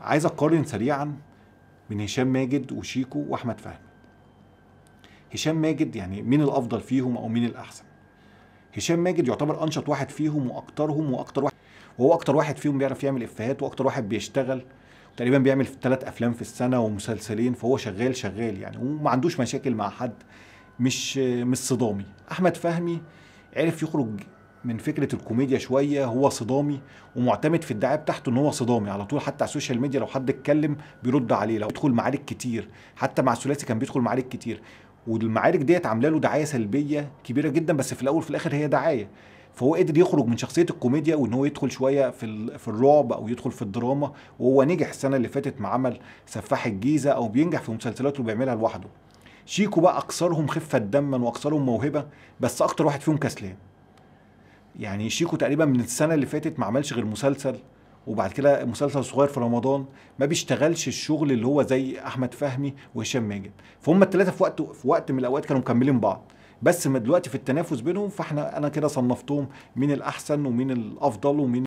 عايز اقارن سريعا بين هشام ماجد وشيكو واحمد فهمي. هشام ماجد يعني مين الافضل فيهم او مين الاحسن؟ هشام ماجد يعتبر انشط واحد فيهم واكتر واحد، وهو اكتر واحد فيهم بيعرف يعمل افيهات، واكتر واحد بيشتغل، تقريبا بيعمل 3 افلام في السنه ومسلسلين، فهو شغال يعني وما عندوش مشاكل مع حد، مش صدامي. احمد فهمي عرف يخرج من فكره الكوميديا شويه، هو صدامي ومعتمد في الدعايه بتاعته ان هو صدامي على طول، حتى على السوشيال ميديا لو حد اتكلم بيرد عليه، لو يدخل معارك كتير، حتى مع الثلاثي كان بيدخل معارك كتير، والمعارك ديت عامله له دعايه سلبيه كبيره جدا، بس في الاول وفي الاخر هي دعايه. فهو قدر يخرج من شخصيه الكوميديا وان هو يدخل شويه في الرعب او يدخل في الدراما، وهو نجح السنه اللي فاتت مع عمل سفاح الجيزه، او بينجح في مسلسلاته اللي بيعملها لوحده. شيكو بقى اكثرهم خفه دما واكثرهم موهبه، بس اكتر واحد فيهم كسلان. يعني شيكو تقريبا من السنه اللي فاتت ما عملش غير مسلسل، وبعد كده مسلسل صغير في رمضان، ما بيشتغلش الشغل اللي هو زي احمد فهمي وهشام ماجد. فهم الثلاثه في وقت من الاوقات كانوا مكملين بعض، بس دلوقتي في التنافس بينهم، انا كده صنفتهم مين الاحسن ومين الافضل ومين